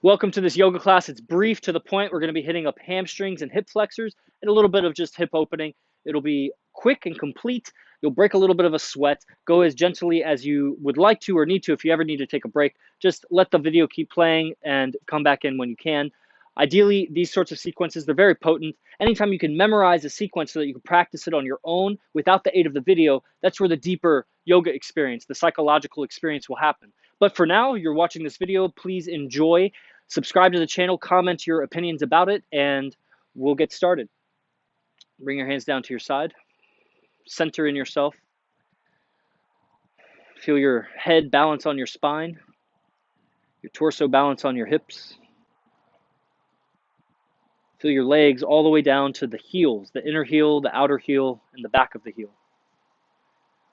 Welcome to this yoga class. It's brief to the point. We're going to be hitting up hamstrings and hip flexors and a little bit of just hip opening. It'll be quick and complete. You'll break a little bit of a sweat. Go as gently as you would like to or need to. If you ever need to take a break, just let the video keep playing and come back in when you can. Ideally, these sorts of sequences, they're very potent. Anytime you can memorize a sequence so that you can practice it on your own without the aid of the video, that's where the deeper yoga experience, the psychological experience will happen. But for now, you're watching this video, please enjoy. Subscribe to the channel, comment your opinions about it, and we'll get started. Bring your hands down to your side. Center in yourself. Feel your head balance on your spine, your torso balance on your hips. Feel your legs all the way down to the heels, the inner heel, the outer heel, and the back of the heel.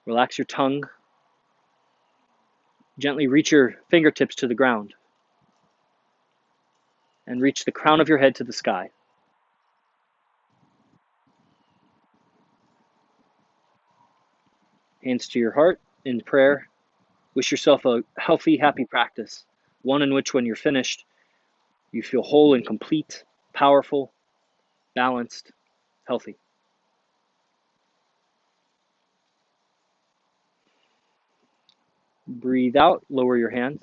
Relax your tongue. Gently reach your fingertips to the ground. And reach the crown of your head to the sky. Hands to your heart in prayer. Wish yourself a healthy, happy practice. One in which when you're finished, you feel whole and complete, powerful, balanced, healthy. Breathe out, lower your hands.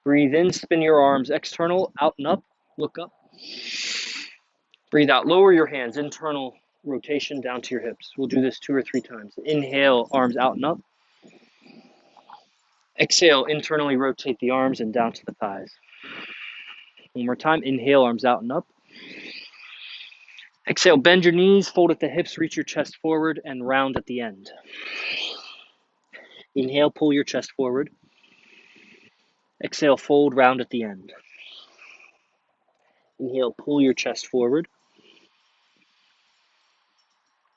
Breathe in, spin your arms external, out and up, look up. Breathe out, lower your hands, internal rotation down to your hips. We'll do this 2 or 3 times. Inhale, arms out and up. Exhale, internally rotate the arms and down to the thighs. One more time, inhale, arms out and up. Exhale, bend your knees, fold at the hips, reach your chest forward, and round at the end. Inhale, pull your chest forward. Exhale, fold, round at the end. Inhale, pull your chest forward.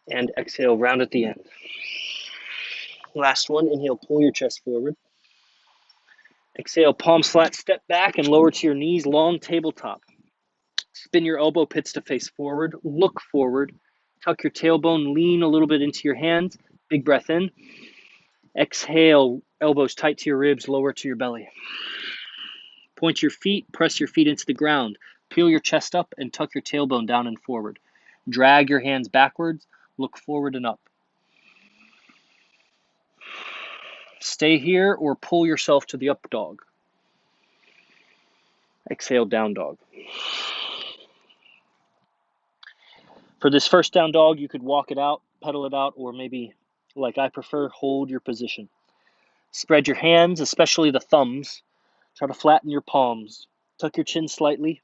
And exhale, round at the end. Last one, inhale, pull your chest forward. Exhale, palms flat, step back and lower to your knees, long tabletop. Spin your elbow pits to face forward, look forward. Tuck your tailbone, lean a little bit into your hands. Big breath in. Exhale, elbows tight to your ribs, lower to your belly. Point your feet, press your feet into the ground. Peel your chest up and tuck your tailbone down and forward. Drag your hands backwards, look forward and up. Stay here or pull yourself to the up dog. Exhale, down dog. For this first down dog, you could walk it out, pedal it out, or maybe, like I prefer, hold your position. Spread your hands, especially the thumbs. Try to flatten your palms. Tuck your chin slightly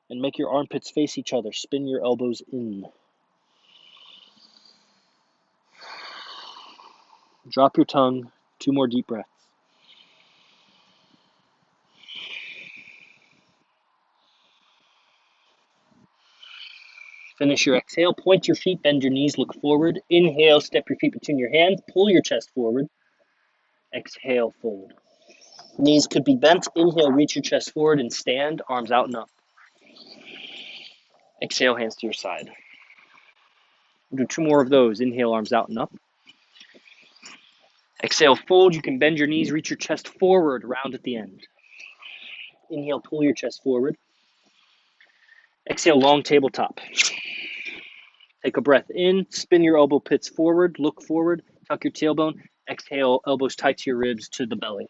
and make your armpits face each other. Spin your elbows in. Drop your tongue. 2 more deep breaths. Finish your exhale. Point your feet, bend your knees, look forward. Inhale, step your feet between your hands. Pull your chest forward. Exhale, fold. Knees could be bent. Inhale, reach your chest forward and stand, arms out and up. Exhale, hands to your side. We'll do 2 more of those. Inhale, arms out and up. Exhale, fold. You can bend your knees, reach your chest forward, round at the end. Inhale, pull your chest forward. Exhale, long tabletop. Take a breath in, spin your elbow pits forward, look forward, tuck your tailbone. Exhale, elbows tight to your ribs to the belly.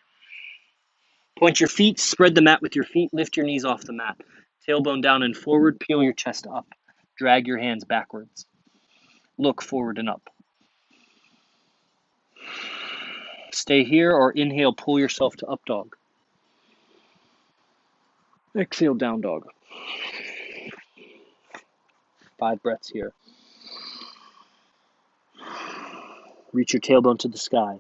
Point your feet, spread the mat with your feet, lift your knees off the mat. Tailbone down and forward, peel your chest up. Drag your hands backwards. Look forward and up. Stay here or inhale, pull yourself to up dog. Exhale, down dog. 5 breaths here. Reach your tailbone to the sky.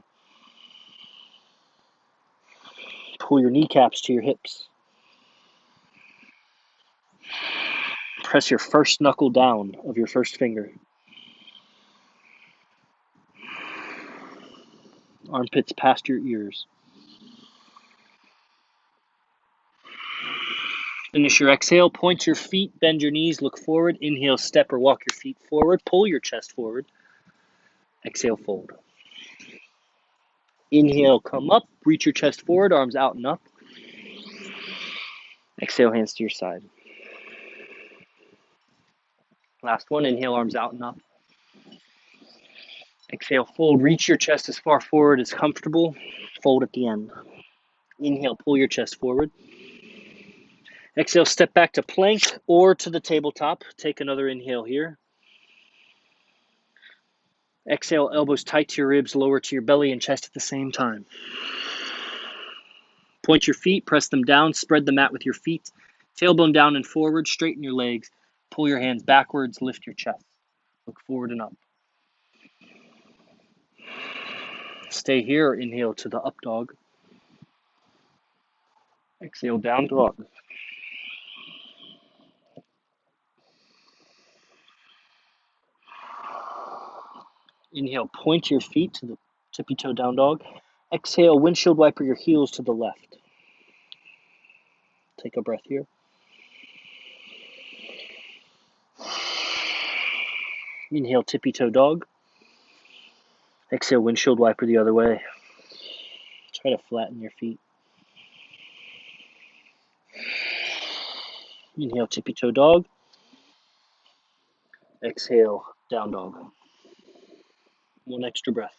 Pull your kneecaps to your hips. Press your first knuckle down of your first finger. Armpits past your ears. Finish your exhale, point your feet, bend your knees, look forward. Inhale, step or walk your feet forward, pull your chest forward. Exhale, fold. Inhale, come up, reach your chest forward, arms out and up. Exhale, hands to your side. Last one, inhale, arms out and up. Exhale, fold, reach your chest as far forward as comfortable. Fold at the end. Inhale, pull your chest forward. Exhale, step back to plank or to the tabletop. Take another inhale here. Exhale, elbows tight to your ribs, lower to your belly and chest at the same time. Point your feet, press them down, spread the mat with your feet. Tailbone down and forward, straighten your legs. Pull your hands backwards, lift your chest. Look forward and up. Stay here, inhale to the up dog. Exhale, down dog. Inhale, point your feet to the tippy toe down dog. Exhale, windshield wiper your heels to the left. Take a breath here. Inhale, tippy toe dog. Exhale, windshield wiper the other way. Try to flatten your feet. Inhale, tippy toe dog. Exhale, down dog. One extra breath.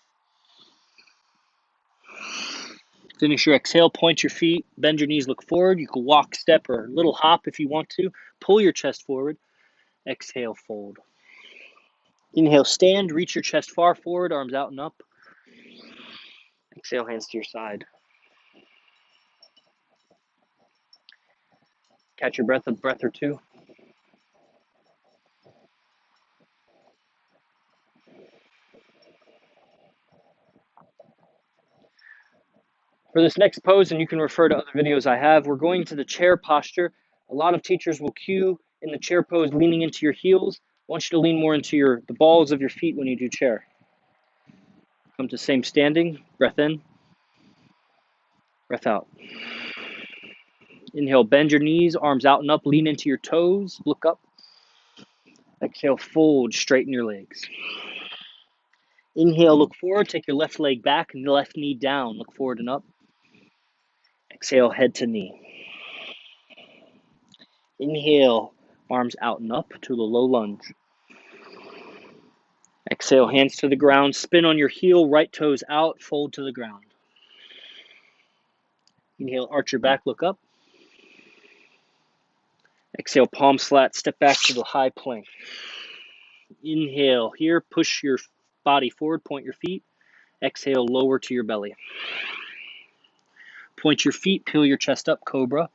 Finish your exhale, point your feet, bend your knees, look forward. You can walk, step, or little hop if you want to. Pull your chest forward. Exhale, fold. Inhale, stand, reach your chest far forward, arms out and up. Exhale, hands to your side. Catch your breath, a breath or two. For this next pose, and you can refer to other videos I have, we're going to the chair posture. A lot of teachers will cue in the chair pose leaning into your heels. I want you to lean more into the balls of your feet when you do chair. Come to same standing, breath in, breath out. Inhale, bend your knees, arms out and up, lean into your toes, look up. Exhale, fold, straighten your legs. Inhale, look forward, take your left leg back and left knee down, look forward and up. Exhale, head to knee. Inhale, arms out and up to the low lunge. Exhale, hands to the ground, spin on your heel, right toes out, fold to the ground. Inhale, arch your back, look up. Exhale, palm slat, step back to the high plank. Inhale here, push your body forward, point your feet. Exhale, lower to your belly. Point your feet, peel your chest up, cobra.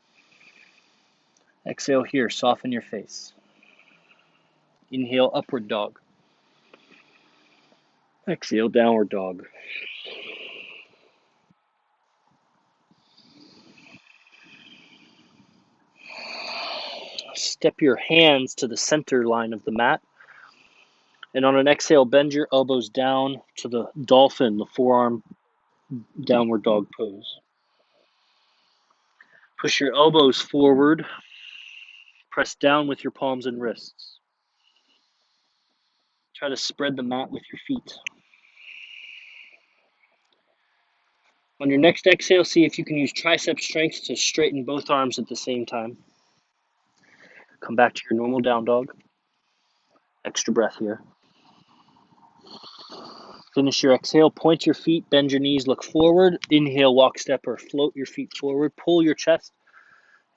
Exhale here, soften your face. Inhale, upward dog. Exhale, downward dog. Step your hands to the center line of the mat. And on an exhale, bend your elbows down to the dolphin, the forearm downward dog pose. Push your elbows forward. Press down with your palms and wrists. Try to spread the mat with your feet. On your next exhale, see if you can use tricep strength to straighten both arms at the same time. Come back to your normal down dog. Extra breath here. Finish your exhale, point your feet, bend your knees, look forward. Inhale, walk, step, or float your feet forward. Pull your chest.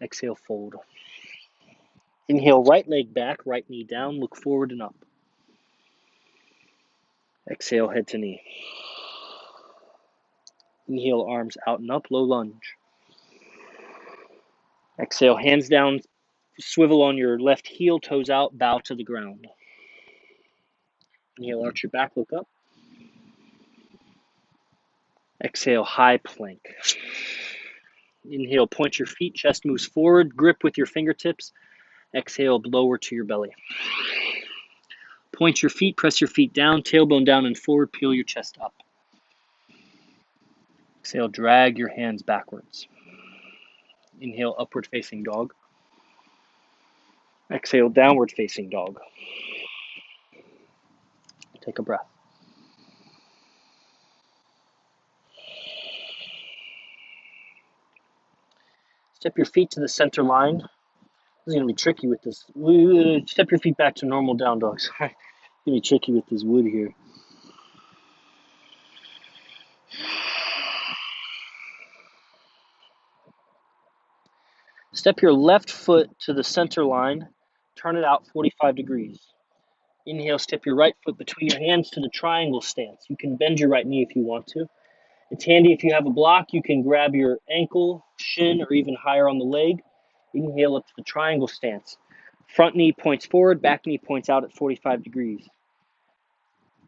Exhale, fold. Inhale, right leg back, right knee down, look forward and up. Exhale, head to knee. Inhale, arms out and up, low lunge. Exhale, hands down, swivel on your left heel, toes out, bow to the ground. Inhale, arch your back, look up. Exhale, high plank. Inhale, point your feet, chest moves forward, grip with your fingertips. Exhale, lower to your belly. Point your feet, press your feet down, tailbone down and forward, peel your chest up. Exhale, drag your hands backwards. Inhale, upward facing dog. Exhale, downward facing dog. Take a breath. Step your feet to the center line. This is going to be tricky with this. Step your feet back to normal down dog. Sorry. It's going to be tricky with this wood here. Step your left foot to the center line. Turn it out 45 degrees. Inhale, step your right foot between your hands to the triangle stance. You can bend your right knee if you want to. It's handy if you have a block, you can grab your ankle, shin, or even higher on the leg. Inhale up to the triangle stance. Front knee points forward, back knee points out at 45 degrees.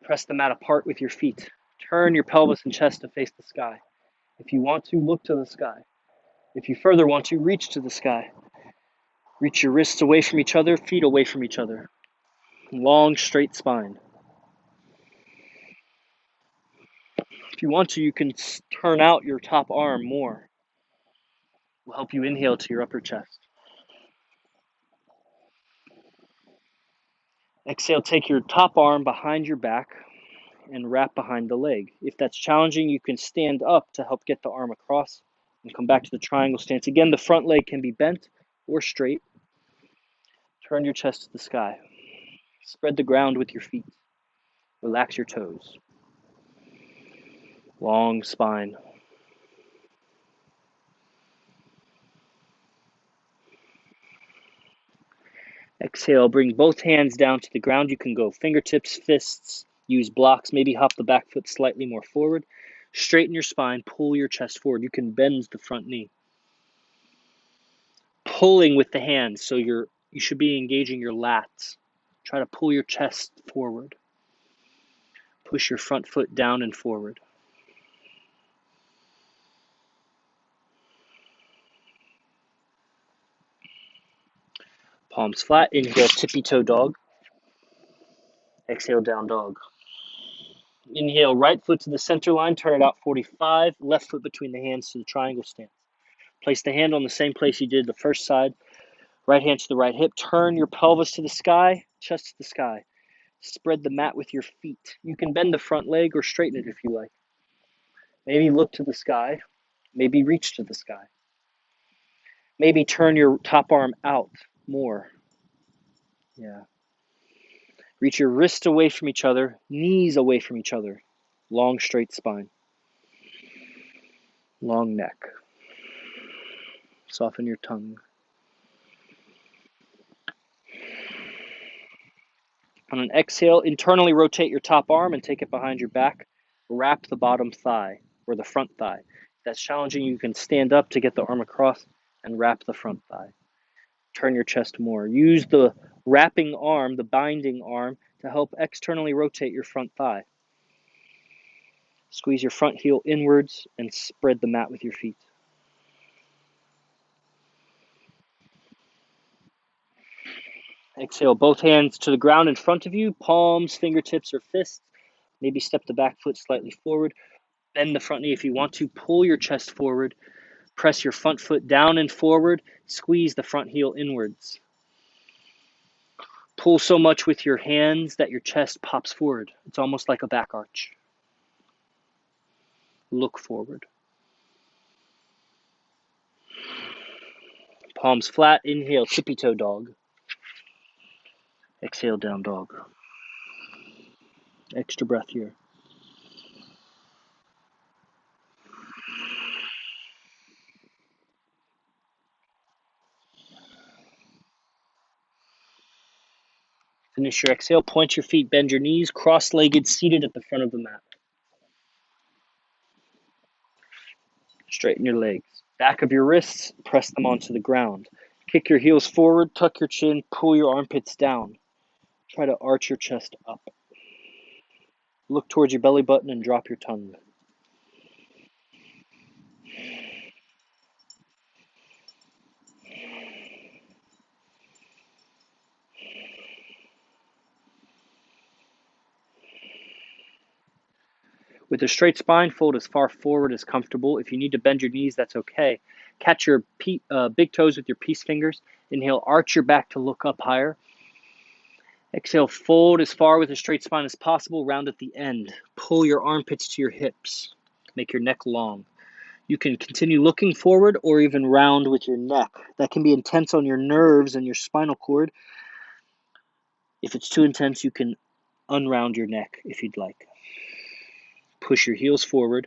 Press the mat apart with your feet. Turn your pelvis and chest to face the sky. If you want to, look to the sky. If you further want to, reach to the sky. Reach your wrists away from each other, feet away from each other. Long, straight spine. If you want to, you can turn out your top arm more. It will help you inhale to your upper chest. Exhale, take your top arm behind your back and wrap behind the leg. If that's challenging, you can stand up to help get the arm across and come back to the triangle stance. Again, the front leg can be bent or straight. Turn your chest to the sky. Spread the ground with your feet. Relax your toes. Long spine. Exhale, bring both hands down to the ground. You can go fingertips, fists, use blocks, maybe hop the back foot slightly more forward. Straighten your spine, pull your chest forward. You can bend the front knee. Pulling with the hands, so you should be engaging your lats. Try to pull your chest forward. Push your front foot down and forward. Palms flat. Inhale, tippy toe dog. Exhale, down dog. Inhale, right foot to the center line, turn it out 45. Left foot between the hands to the triangle stance. Place the hand on the same place you did the first side. Right hand to the right hip. Turn your pelvis to the sky, chest to the sky. Spread the mat with your feet. You can bend the front leg or straighten it if you like. Maybe look to the sky. Maybe reach to the sky. Maybe turn your top arm out more. Yeah. Reach your wrists away from each other, knees away from each other. Long, straight spine. Long neck. Soften your tongue. On an exhale, internally rotate your top arm and take it behind your back. Wrap the bottom thigh or the front thigh. If that's challenging, you can stand up to get the arm across and wrap the front thigh. Turn your chest more. Use the wrapping arm, the binding arm, to help externally rotate your front thigh. Squeeze your front heel inwards and spread the mat with your feet. Exhale, both hands to the ground in front of you, palms, fingertips, or fists. Maybe step the back foot slightly forward. Bend the front knee if you want to. Pull your chest forward. Press your front foot down and forward. Squeeze the front heel inwards. Pull so much with your hands that your chest pops forward. It's almost like a back arch. Look forward. Palms flat. Inhale, tippy toe dog. Exhale, down dog. Extra breath here. Finish your exhale. Point your feet, bend your knees, cross-legged, seated at the front of the mat. Straighten your legs. Back of your wrists, press them onto the ground. Kick your heels forward, tuck your chin, pull your armpits down. Try to arch your chest up. Look towards your belly button and drop your tongue. With a straight spine, fold as far forward as comfortable. If you need to bend your knees, that's okay. Catch your big toes with your peace fingers. Inhale, arch your back to look up higher. Exhale, fold as far with a straight spine as possible, round at the end. Pull your armpits to your hips. Make your neck long. You can continue looking forward or even round with your neck. That can be intense on your nerves and your spinal cord. If it's too intense, you can unround your neck if you'd like. Push your heels forward,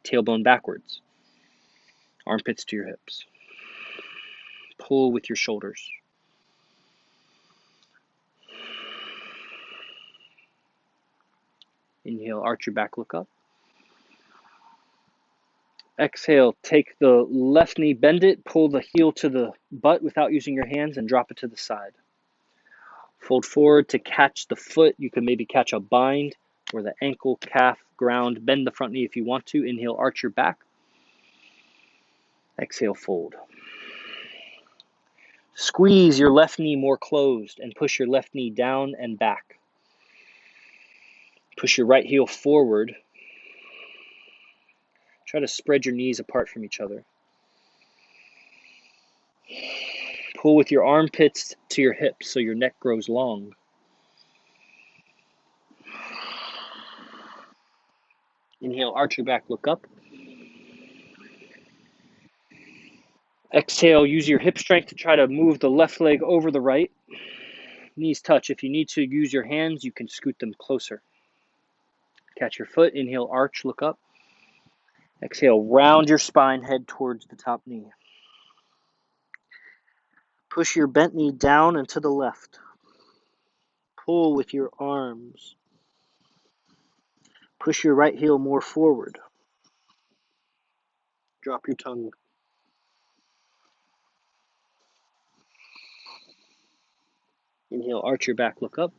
tailbone backwards, armpits to your hips. Pull with your shoulders. Inhale, arch your back, look up. Exhale, take the left knee, bend it, pull the heel to the butt without using your hands, and drop it to the side. Fold forward to catch the foot. You can maybe catch a bind or the ankle, calf, ground. Bend the front knee if you want to. Inhale, arch your back. Exhale, fold. Squeeze your left knee more closed and push your left knee down and back. Push your right heel forward. Try to spread your knees apart from each other. Pull with your armpits to your hips so your neck grows long. Inhale, arch your back, look up. Exhale, use your hip strength to try to move the left leg over the right. Knees touch. If you need to use your hands, you can scoot them closer. Catch your foot. Inhale, arch, look up. Exhale, round your spine, head towards the top knee. Push your bent knee down and to the left. Pull with your arms. Push your right heel more forward. Drop your tongue. Inhale, arch your back, look up.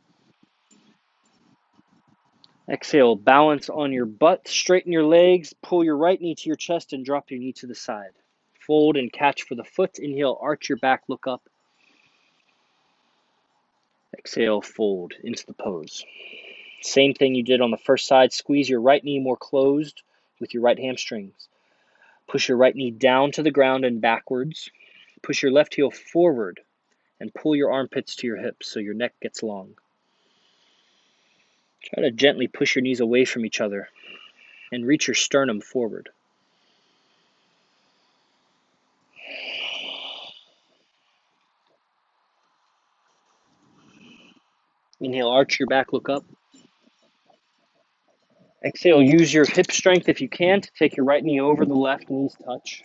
Exhale, balance on your butt, straighten your legs, pull your right knee to your chest and drop your knee to the side. Fold and catch for the foot. Inhale, arch your back, look up. Exhale, fold into the pose. Same thing you did on the first side. Squeeze your right knee more closed with your right hamstrings. Push your right knee down to the ground and backwards. Push your left heel forward and pull your armpits to your hips so your neck gets long. Try to gently push your knees away from each other and reach your sternum forward. Inhale, arch your back, look up. Exhale, use your hip strength if you can to take your right knee over the left, knees touch.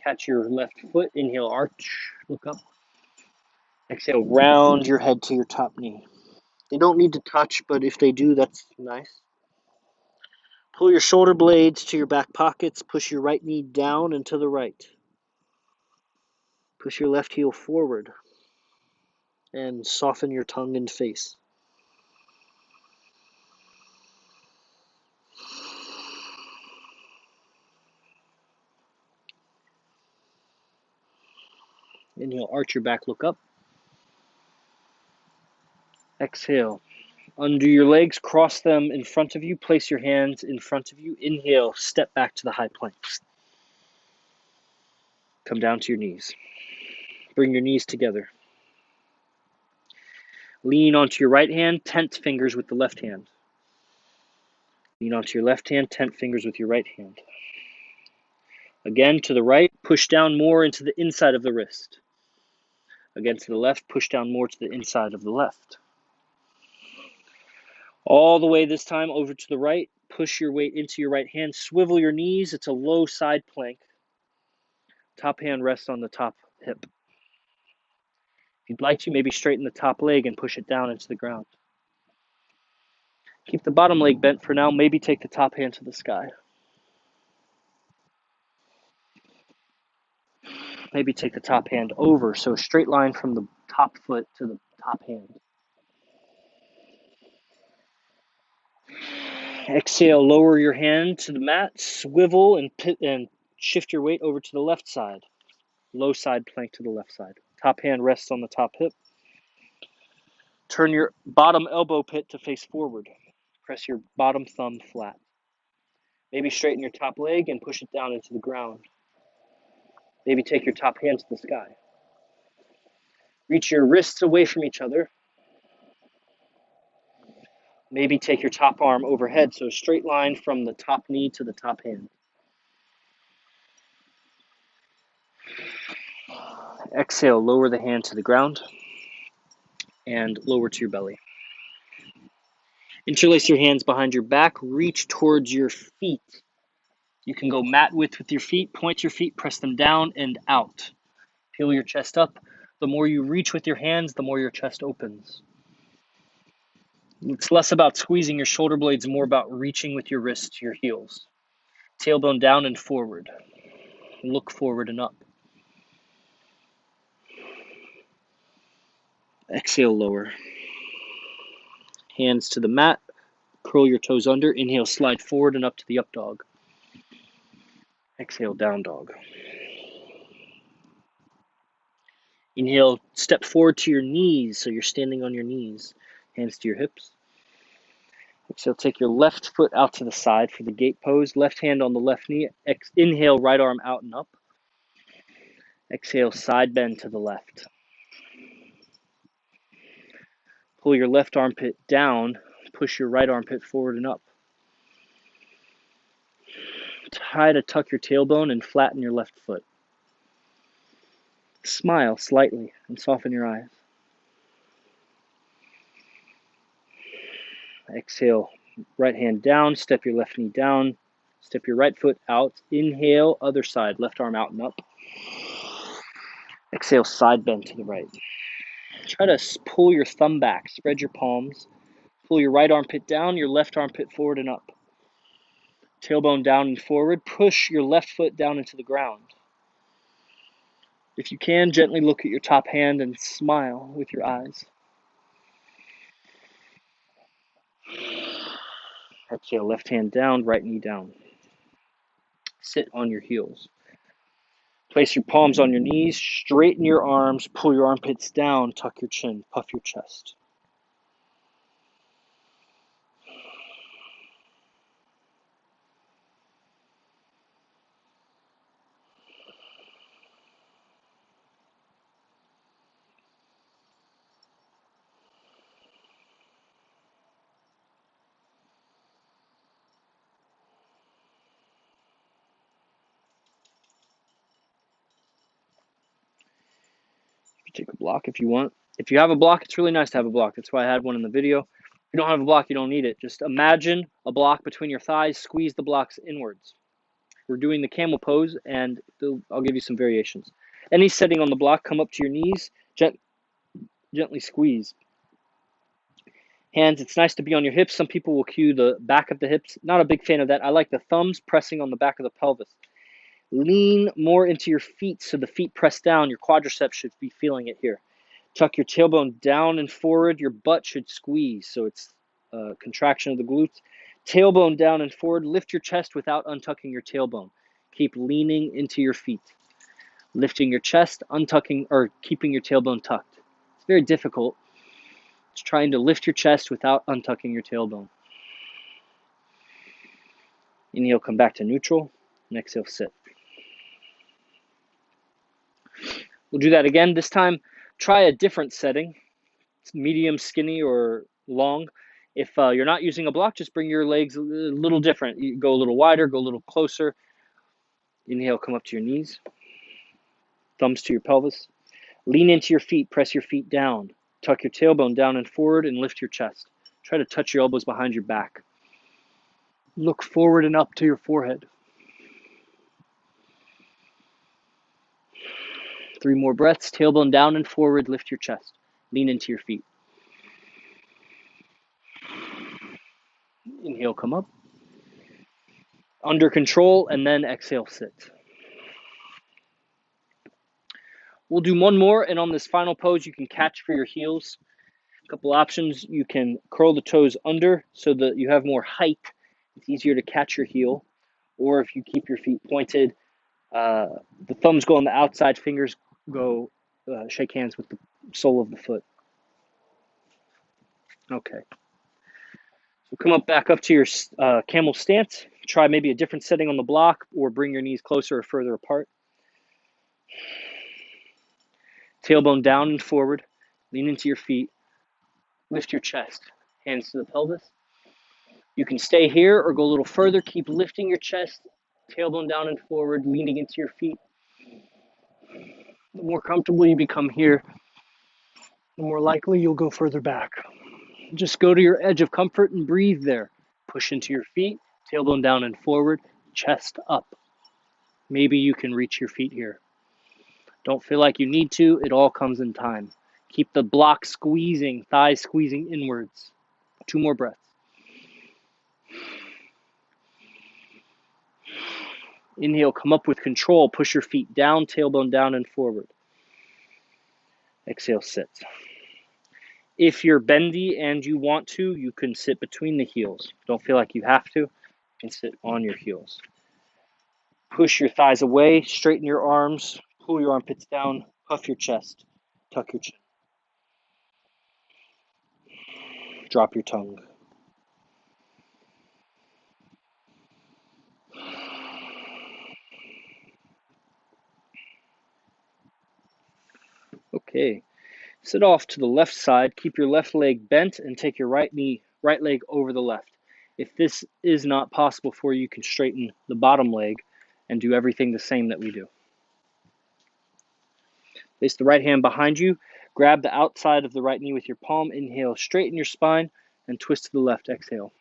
Catch your left foot. Inhale, arch, look up. Exhale, round your head to your top knee. They don't need to touch, but if they do, that's nice. Pull your shoulder blades to your back pockets. Push your right knee down and to the right. Push your left heel forward and soften your tongue and face. Inhale, arch your back, look up. Exhale, undo your legs, cross them in front of you, place your hands in front of you. Inhale, step back to the high plank. Come down to your knees. Bring your knees together. Lean onto your right hand, tent fingers with the left hand. Lean onto your left hand, tent fingers with your right hand. Again, to the right, push down more into the inside of the wrist. Again, to the left, push down more to the inside of the left. All the way this time over to the right, push your weight into your right hand, swivel your knees. It's a low side plank. Top hand rests on the top hip. If you'd like to, maybe straighten the top leg and push it down into the ground. Keep the bottom leg bent for now. Maybe take the top hand to the sky. Maybe take the top hand over, so a straight line from the top foot to the top hand. Exhale, lower your hand to the mat, swivel and shift your weight over to the left side. Low side plank to the left side. Top hand rests on the top hip. Turn your bottom elbow pit to face forward. Press your bottom thumb flat. Maybe straighten your top leg and push it down into the ground. Maybe take your top hand to the sky. Reach your wrists away from each other. Maybe take your top arm overhead, so a straight line from the top knee to the top hand. Exhale, lower the hand to the ground and lower to your belly. Interlace your hands behind your back, reach towards your feet. You can go mat width with your feet, point your feet, press them down and out. Peel your chest up. The more you reach with your hands, the more your chest opens. It's less about squeezing your shoulder blades, more about reaching with your wrists to your heels. Tailbone down and forward. Look forward and up. Exhale, lower. Hands to the mat. Curl your toes under. Inhale, slide forward and up to the up dog. Exhale, down dog. Inhale, step forward to your knees, so you're standing on your knees. Hands to your hips. Exhale, take your left foot out to the side for the gate pose. Left hand on the left knee. Inhale, right arm out and up. Exhale, side bend to the left. Pull your left armpit down. Push your right armpit forward and up. Try to tuck your tailbone and flatten your left foot. Smile slightly and soften your eyes. Exhale, right hand down, step your left knee down, step your right foot out. Inhale, other side, left arm out and up. Exhale, side bend to the right. Try to pull your thumb back, spread your palms. Pull your right armpit down, your left armpit forward and up. Tailbone down and forward. Push your left foot down into the ground. If you can, gently look at your top hand and smile with your eyes. Exhale, left hand down, right knee down. Sit on your heels. Place your palms on your knees, straighten your arms, pull your armpits down, tuck your chin, puff your chest. You can take a block if you want. If you have a block, it's really nice to have a block. That's why I had one in the video. If you don't have a block, you don't need it. Just imagine a block between your thighs, squeeze the blocks inwards. We're doing the camel pose, and I'll give you some variations. Any setting on the block, come up to your knees, gently squeeze. Hands, it's nice to be on your hips. Some people will cue the back of the hips. Not a big fan of that. I like the thumbs pressing on the back of the pelvis. Lean more into your feet so the feet press down. Your quadriceps should be feeling it here. Tuck your tailbone down and forward. Your butt should squeeze, so it's a contraction of the glutes. Tailbone down and forward. Lift your chest without untucking your tailbone. Keep leaning into your feet. Lifting your chest, untucking, or keeping your tailbone tucked. It's very difficult. It's trying to lift your chest without untucking your tailbone. Inhale, come back to neutral, and exhale, sit. We'll do that again. This time, try a different setting. It's medium, skinny, or long. If you're not using a block, just bring your legs a little different. You go a little wider, go a little closer. Inhale, come up to your knees. Thumbs to your pelvis. Lean into your feet, press your feet down. Tuck your tailbone down and forward and lift your chest. Try to touch your elbows behind your back. Look forward and up to your forehead. 3 more breaths. Tailbone down and forward, lift your chest. Lean into your feet. Inhale, come up. Under control, and then exhale, sit. We'll do one more, and on this final pose, you can catch for your heels. A couple options. You can curl the toes under so that you have more height. It's easier to catch your heel. Or if you keep your feet pointed, the thumbs go on the outside, fingers go shake hands with the sole of the foot. Okay. So come up back up to your camel stance. Try maybe a different setting on the block, or bring your knees closer or further apart. Tailbone down and forward. Lean into your feet. Lift your chest. Hands to the pelvis. You can stay here or go a little further. Keep lifting your chest. Tailbone down and forward, leaning into your feet. The more comfortable you become here, the more likely you'll go further back. Just go to your edge of comfort and breathe there. Push into your feet, tailbone down and forward, chest up. Maybe you can reach your feet here. Don't feel like you need to, it all comes in time. Keep the block squeezing, thighs squeezing inwards. 2 more breaths. Inhale, come up with control. Push your feet down, tailbone down and forward. Exhale, sit. If you're bendy and you want to, you can sit between the heels. Don't feel like you have to. You can sit on your heels. Push your thighs away, straighten your arms, pull your armpits down, puff your chest, tuck your chin. Drop your tongue. Okay. Sit off to the left side, keep your left leg bent, and take your right leg over the left. If this is not possible for you, you can straighten the bottom leg and do everything the same that we do. Place the right hand behind you, grab the outside of the right knee with your palm, inhale, straighten your spine, and twist to the left, exhale.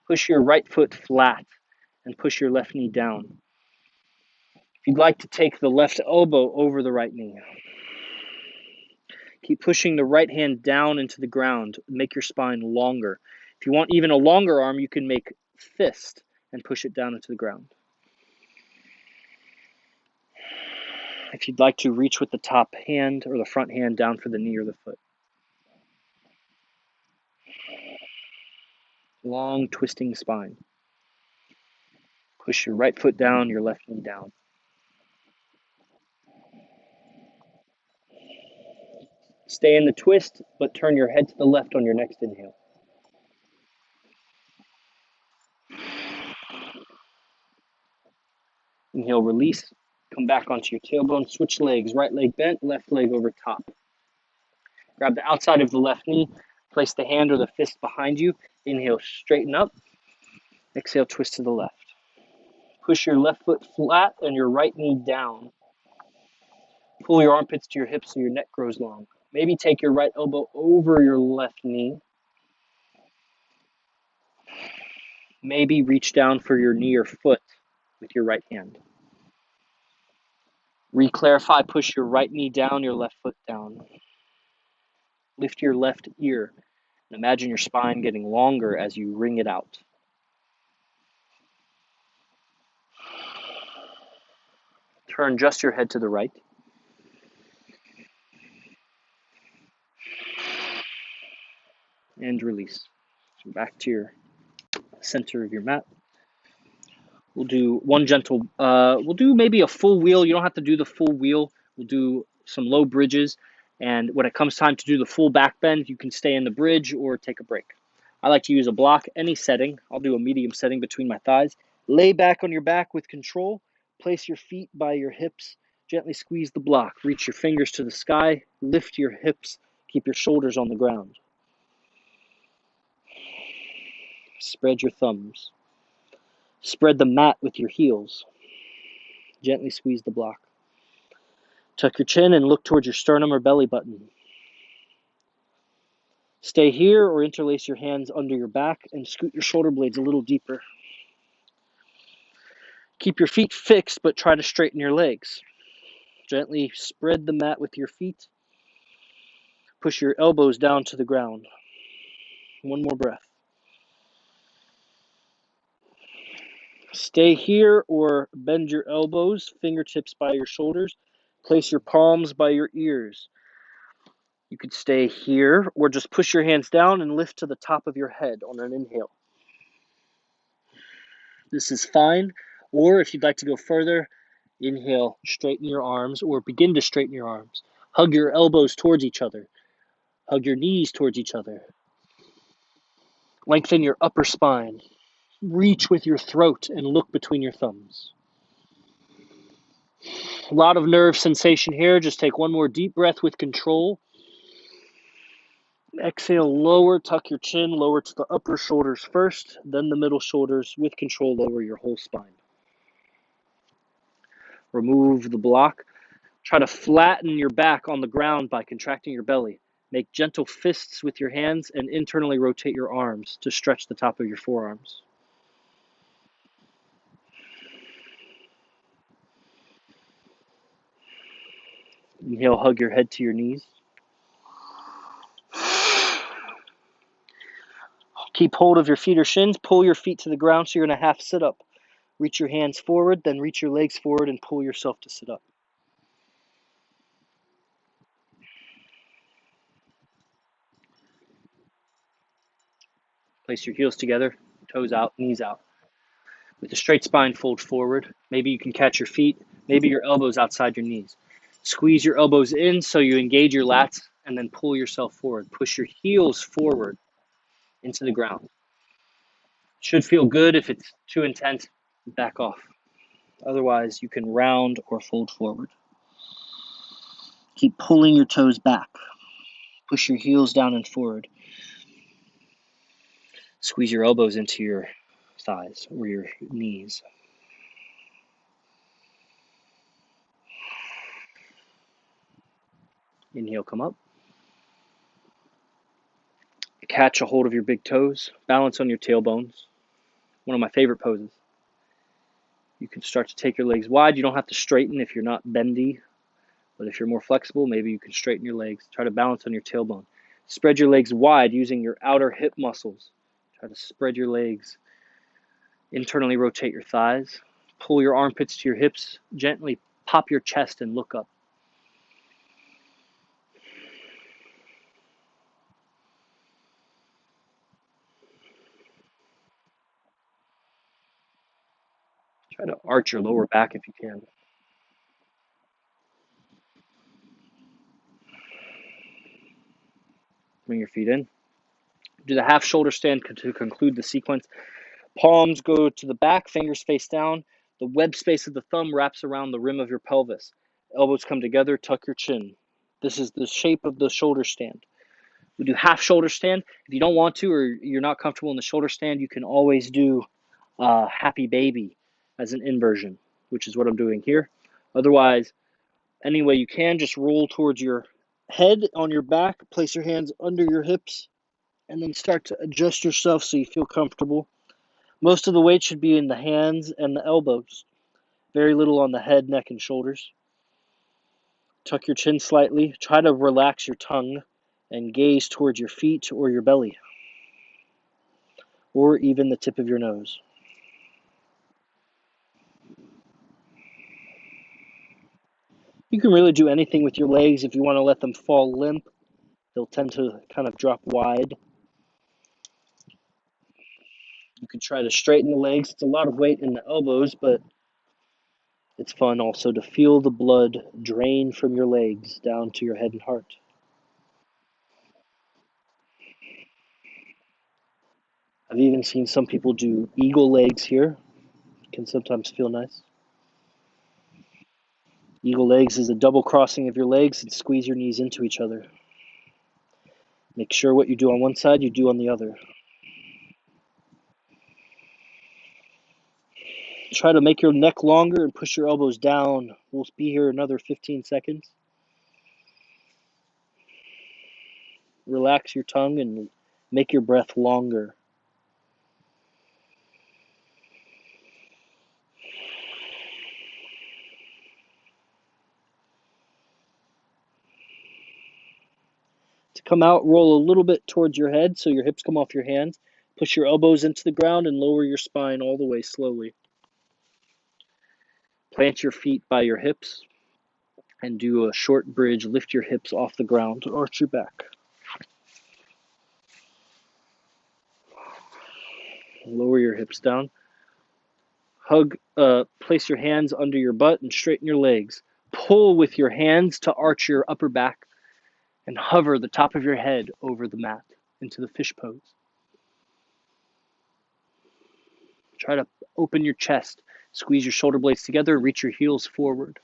Push your right foot flat and push your left knee down. If you'd like to take the left elbow over the right knee, keep pushing the right hand down into the ground. Make your spine longer. If you want even a longer arm, you can make fist and push it down into the ground. If you'd like to, reach with the top hand or the front hand down for the knee or the foot. Long twisting spine. Push your right foot down, your left knee down. Stay in the twist, but turn your head to the left on your next inhale. Inhale, release. Come back onto your tailbone. Switch legs. Right leg bent, left leg over top. Grab the outside of the left knee. Place the hand or the fist behind you. Inhale, straighten up. Exhale, twist to the left. Push your left foot flat and your right knee down. Pull your armpits to your hips so your neck grows long. Maybe take your right elbow over your left knee. Maybe reach down for your knee or foot with your right hand. Re-clarify, push your right knee down, your left foot down. Lift your left ear and imagine your spine getting longer as you wring it out. Turn just your head to the right. And release. So back to your center of your mat. We'll do one gentle, we'll do maybe a full wheel. You don't have to do the full wheel. We'll do some low bridges. And when it comes time to do the full back bend, you can stay in the bridge or take a break. I like to use a block, any setting. I'll do a medium setting between my thighs. Lay back on your back with control. Place your feet by your hips. Gently squeeze the block. Reach your fingers to the sky. Lift your hips. Keep your shoulders on the ground. Spread your thumbs. Spread the mat with your heels. Gently squeeze the block. Tuck your chin and look towards your sternum or belly button. Stay here or interlace your hands under your back and scoot your shoulder blades a little deeper. Keep your feet fixed, but try to straighten your legs. Gently spread the mat with your feet. Push your elbows down to the ground. One more breath. Stay here or bend your elbows, fingertips by your shoulders. Place your palms by your ears. You could stay here or just push your hands down and lift to the top of your head on an inhale. This is fine. Or if you'd like to go further, inhale, straighten your arms or begin to straighten your arms. Hug your elbows towards each other. Hug your knees towards each other. Lengthen your upper spine. Reach with your throat and look between your thumbs. A lot of nerve sensation here. Just take one more deep breath with control. Exhale, lower, tuck your chin, lower to the upper shoulders first, then the middle shoulders. With control, lower your whole spine. Remove the block. Try to flatten your back on the ground by contracting your belly. Make gentle fists with your hands and internally rotate your arms to stretch the top of your forearms. Inhale, hug your head to your knees. Keep hold of your feet or shins. Pull your feet to the ground so you're in a half sit-up. Reach your hands forward, then reach your legs forward and pull yourself to sit up. Place your heels together, toes out, knees out. With a straight spine, fold forward. Maybe you can catch your feet. Maybe your elbows outside your knees. Squeeze your elbows in so you engage your lats and then pull yourself forward. Push your heels forward into the ground. Should feel good. If it's too intense, back off. Otherwise, you can round or fold forward. Keep pulling your toes back. Push your heels down and forward. Squeeze your elbows into your thighs or your knees. Inhale, come up. Catch a hold of your big toes. Balance on your tailbones. One of my favorite poses. You can start to take your legs wide. You don't have to straighten if you're not bendy. But if you're more flexible, maybe you can straighten your legs. Try to balance on your tailbone. Spread your legs wide using your outer hip muscles. Try to spread your legs. Internally rotate your thighs. Pull your armpits to your hips. Gently pop your chest and look up. Try to arch your lower back if you can. Bring your feet in. Do the half shoulder stand to conclude the sequence. Palms go to the back, fingers face down. The web space of the thumb wraps around the rim of your pelvis. Elbows come together, tuck your chin. This is the shape of the shoulder stand. We do half shoulder stand. If you don't want to or you're not comfortable in the shoulder stand, you can always do happy baby as an inversion, which is what I'm doing here. Otherwise, any way you can, just roll towards your head on your back, place your hands under your hips, and then start to adjust yourself so you feel comfortable. Most of the weight should be in the hands and the elbows. Very little on the head, neck, and shoulders. Tuck your chin slightly. Try to relax your tongue and gaze towards your feet or your belly, or even the tip of your nose. You can really do anything with your legs. If you want to let them fall limp, they'll tend to kind of drop wide. You can try to straighten the legs. It's a lot of weight in the elbows, but it's fun also to feel the blood drain from your legs down to your head and heart. I've even seen some people do eagle legs here. It can sometimes feel nice. Eagle legs is a double crossing of your legs and squeeze your knees into each other. Make sure what you do on one side, you do on the other. Try to make your neck longer and push your elbows down. We'll be here another 15 seconds. Relax your tongue and make your breath longer. To come out, roll a little bit towards your head so your hips come off your hands. Push your elbows into the ground and lower your spine all the way slowly. Plant your feet by your hips and do a short bridge. Lift your hips off the ground to arch your back. Lower your hips down. Place your hands under your butt and straighten your legs. Pull with your hands to arch your upper back and hover the top of your head over the mat into the fish pose. Try to open your chest, squeeze your shoulder blades together, reach your heels forward.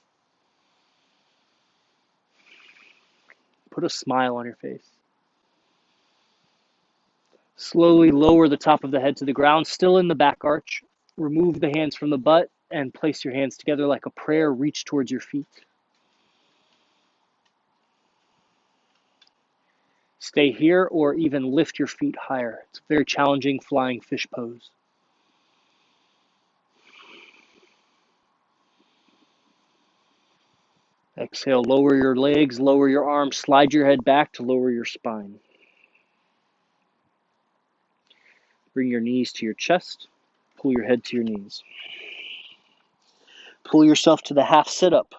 Put a smile on your face. Slowly lower the top of the head to the ground, still in the back arch. Remove the hands from the butt and place your hands together like a prayer. Reach towards your feet. Stay here or even lift your feet higher. It's a very challenging flying fish pose. Exhale, lower your legs, lower your arms, slide your head back to lower your spine. Bring your knees to your chest, pull your head to your knees. Pull yourself to the half sit-up.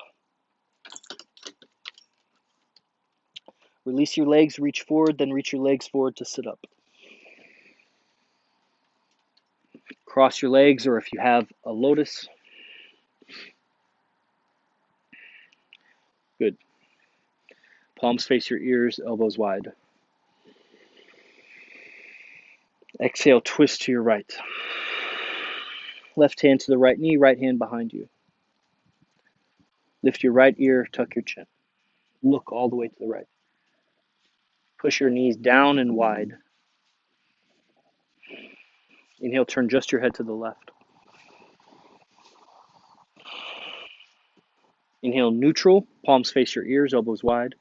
Release your legs, reach forward, then reach your legs forward to sit up. Cross your legs, or if you have a lotus. Good. Palms face your ears, elbows wide. Exhale, twist to your right. Left hand to the right knee, right hand behind you. Lift your right ear, tuck your chin. Look all the way to the right. Push your knees down and wide. Inhale, turn just your head to the left. Inhale, neutral, palms face your ears, elbows wide.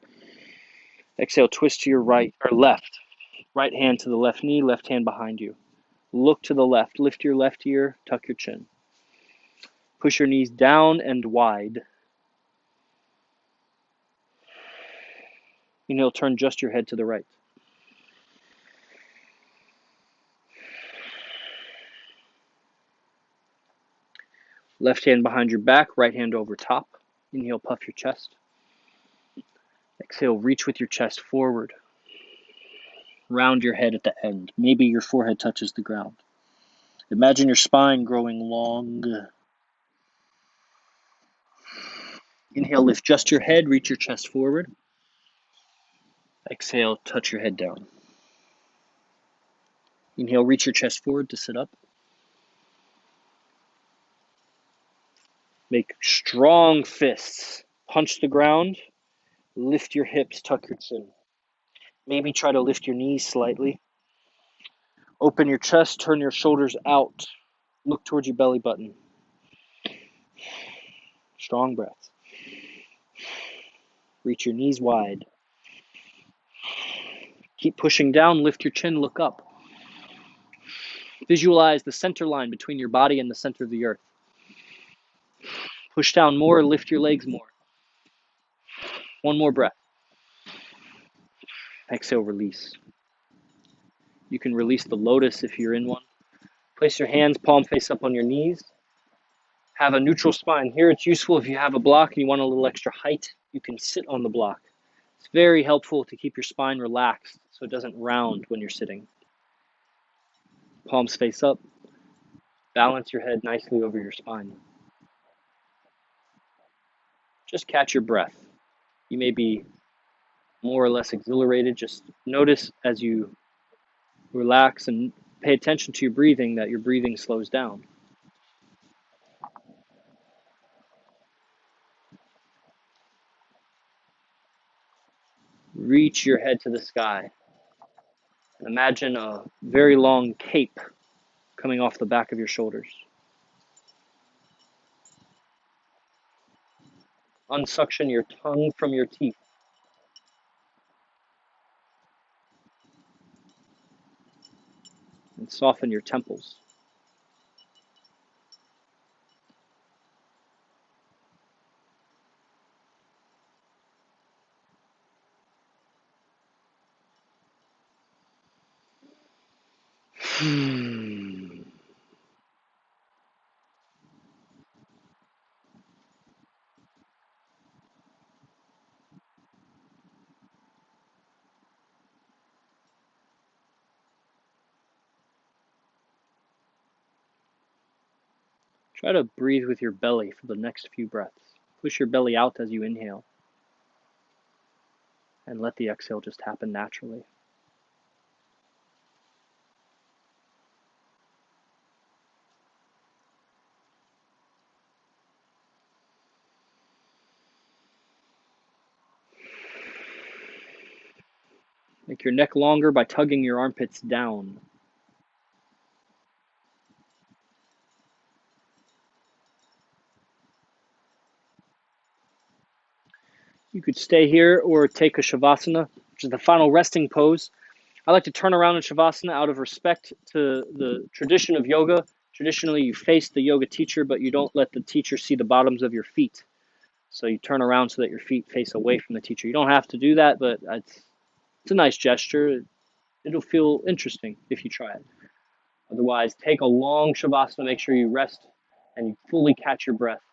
Exhale, twist to your right or left. Right hand to the left knee, left hand behind you. Look to the left, lift your left ear, tuck your chin. Push your knees down and wide. Inhale, turn just your head to the right. Left hand behind your back, right hand over top. Inhale, puff your chest. Exhale, reach with your chest forward. Round your head at the end. Maybe your forehead touches the ground. Imagine your spine growing long. Inhale, lift just your head, reach your chest forward. Exhale, touch your head down. Inhale, reach your chest forward to sit up. Make strong fists. Punch the ground. Lift your hips, tuck your chin. Maybe try to lift your knees slightly. Open your chest, turn your shoulders out. Look towards your belly button. Strong breaths. Reach your knees wide. Keep pushing down, lift your chin, look up. Visualize the center line between your body and the center of the earth. Push down more, lift your legs more. One more breath. Exhale, release. You can release the lotus if you're in one. Place your hands palm face up on your knees. Have a neutral spine. Here it's useful if you have a block and you want a little extra height, you can sit on the block. It's very helpful to keep your spine relaxed so it doesn't round when you're sitting. Palms face up. Balance your head nicely over your spine. Just catch your breath. You may be more or less exhilarated. Just notice as you relax and pay attention to your breathing that your breathing slows down. Reach your head to the sky. Imagine a very long cape coming off the back of your shoulders. Unsuction your tongue from your teeth. And soften your temples. Try to breathe with your belly for the next few breaths. Push your belly out as you inhale. And let the exhale just happen naturally. Make your neck longer by tugging your armpits down. You could stay here or take a Shavasana. which is the final resting pose. I like to turn around in Shavasana out of respect to the tradition of yoga. Traditionally, you face the yoga teacher, but you don't let the teacher see the bottoms of your feet. So you turn around so that your feet face away from the teacher. You don't have to do that, but it's a nice gesture. It'll feel interesting if you try it. Otherwise, take a long Shavasana, make sure you rest and you fully catch your breath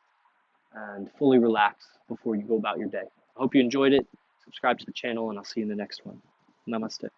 and fully relax before you go about your day. I hope you enjoyed it. Subscribe to the channel, and I'll see you in the next one. Namaste.